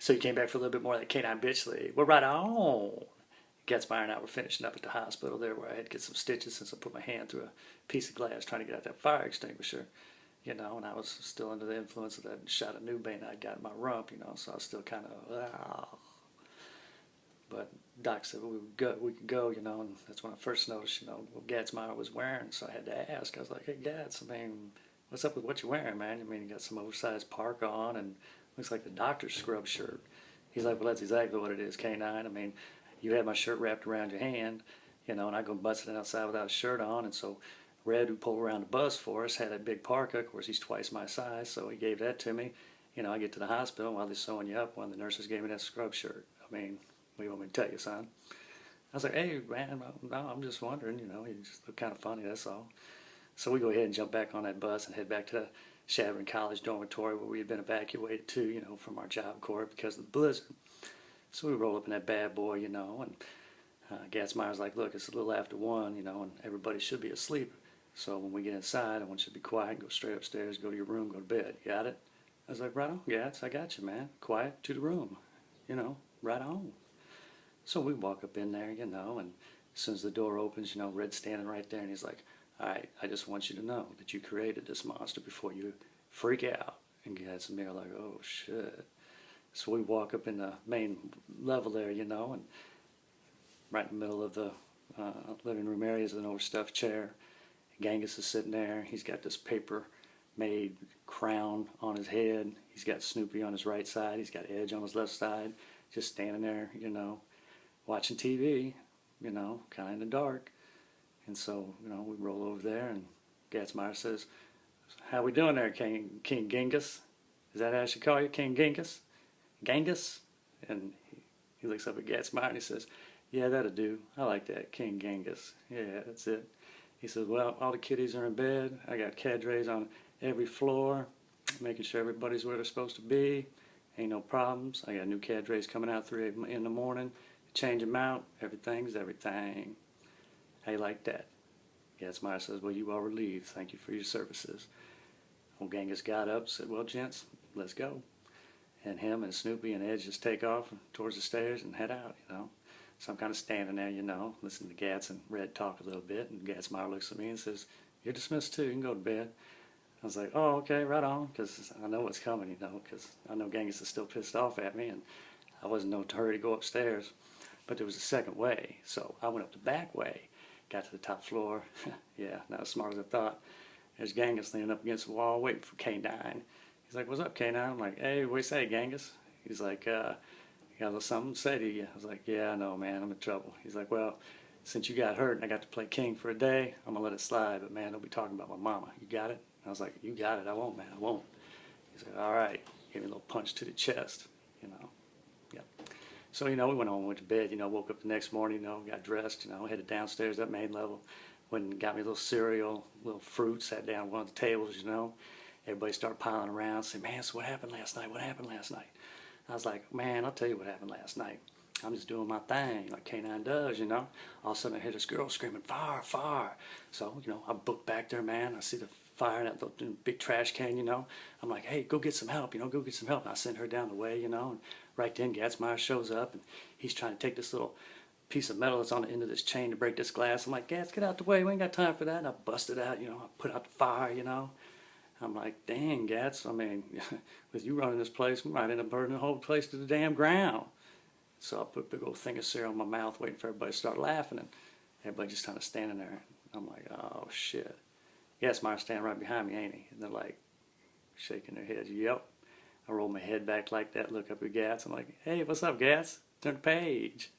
So he came back for a little bit more of that canine bitch league. We're right on. Gatsmeyer and I were finishing up at the hospital there where I had to get some stitches since I put my hand through a piece of glass trying to get out that fire extinguisher, you know, and I was still under the influence of that shot of Nubane I'd got in my rump, you know, so I was still kind of, ah. But Doc said we could go, you know, and that's when I first noticed, you know, what Gatsmeyer was wearing, so I had to ask. I was like, hey, Gats, I mean, what's up with what you're wearing, man? I mean, you got some oversized parka on and looks like the doctor's scrub shirt. He's like, well, that's exactly what it is, Canine. I mean, you had my shirt wrapped around your hand, you know, and I go busting outside without a shirt on, and so Red, who pulled around the bus for us, had that big parka. Of course, he's twice my size, so he gave that to me. You know, I get to the hospital while they're sewing you up. One of the nurses gave me that scrub shirt. I mean, what do you want me to tell you, son? I was like, hey, man, no, I'm just wondering, you know, you just look kind of funny, that's all. So we go ahead and jump back on that bus and head back to the Shadron College dormitory where we had been evacuated to, you know, from our job corps because of the blizzard. So we roll up in that bad boy, you know, and Gatsmeyer's like, look, it's a little after 1, you know, and everybody should be asleep. So when we get inside, I want you to be quiet, go straight upstairs, go to your room, go to bed. You got it? I was like, right on, Gats, I got you, man. Quiet to the room, you know, right on. So we walk up in there, you know, and as soon as the door opens, you know, Red's standing right there, and he's like, all right, I just want you to know that you created this monster before you freak out. And Gats and me are like, oh, shit. So we walk up in the main level there, you know, and right in the middle of the living room area is an overstuffed chair. Genghis is sitting there. He's got this paper-made crown on his head. He's got Snoopy on his right side. He's got Edge on his left side, just standing there, you know, watching TV, you know, kind of in the dark. And so, you know, we roll over there, and Gatsmeyer says, how we doing there, King Genghis? Is that how I should call you, King Genghis? Genghis? And he looks up at Gatsmeyer and he says, yeah, that'll do. I like that, King Genghis. Yeah, that's it. He says, well, all the kiddies are in bed. I got cadres on every floor, making sure everybody's where they're supposed to be. Ain't no problems. I got new cadres coming out 3 in the morning. Change them out. Everything's everything. How you like that? Gatsmeyer says, well, you are relieved. Thank you for your services. Old Genghis got up, said, well, gents, let's go. And him and Snoopy and Edge just take off towards the stairs and head out, you know. So I'm kind of standing there, you know, listening to Gats and Red talk a little bit, and Gatsmeyer looks at me and says, you're dismissed too, you can go to bed. I was like, oh, okay, right on, because I know what's coming, you know, because I know Genghis is still pissed off at me, and I wasn't in no hurry to go upstairs. But there was a second way, so I went up the back way, got to the top floor. Yeah, not as smart as I thought. There's Genghis leaning up against the wall waiting for Canine. He's like, what's up, Canine? I'm like, hey, what do you say, Genghis? He's like, got a little something to say to you. I was like, yeah, I know, man, I'm in trouble. He's like, well, since you got hurt and I got to play king for a day, I'm going to let it slide, but man, don't be talking about my mama. You got it? And I was like, you got it, I won't, man, I won't. He's like, all right. Gave me a little punch to the chest, you know. Yep. So, you know, we went on and went to bed, you know, woke up the next morning, you know, got dressed, you know, headed downstairs, that main level, went and got me a little cereal, little fruit, sat down at one of the tables, you know. Everybody started piling around, saying, man, so what happened last night? What happened last night? I was like, man, I'll tell you what happened last night. I'm just doing my thing, like Canine does, you know. All of a sudden, I hear this girl screaming, fire, fire. So, you know, I book back there, man. I see the fire in that little big trash can, you know. I'm like, hey, go get some help, you know, go get some help. And I send her down the way, you know. And right then, Gatsmeyer shows up, and he's trying to take this little piece of metal that's on the end of this chain to break this glass. I'm like, Gats, get out the way. We ain't got time for that. And I busted out, you know. I put out the fire, you know. I'm like, dang, Gats, I mean, with you running this place, we might end up burning the whole place to the damn ground. So I put a big old thing of cereal in my mouth waiting for everybody to start laughing, and everybody just kind of standing there. I'm like, oh, shit. Gatsmeyer's standing right behind me, ain't he? And they're like shaking their heads. Yep. I roll my head back like that, look up at Gats. I'm like, hey, what's up, Gats? Turn the page.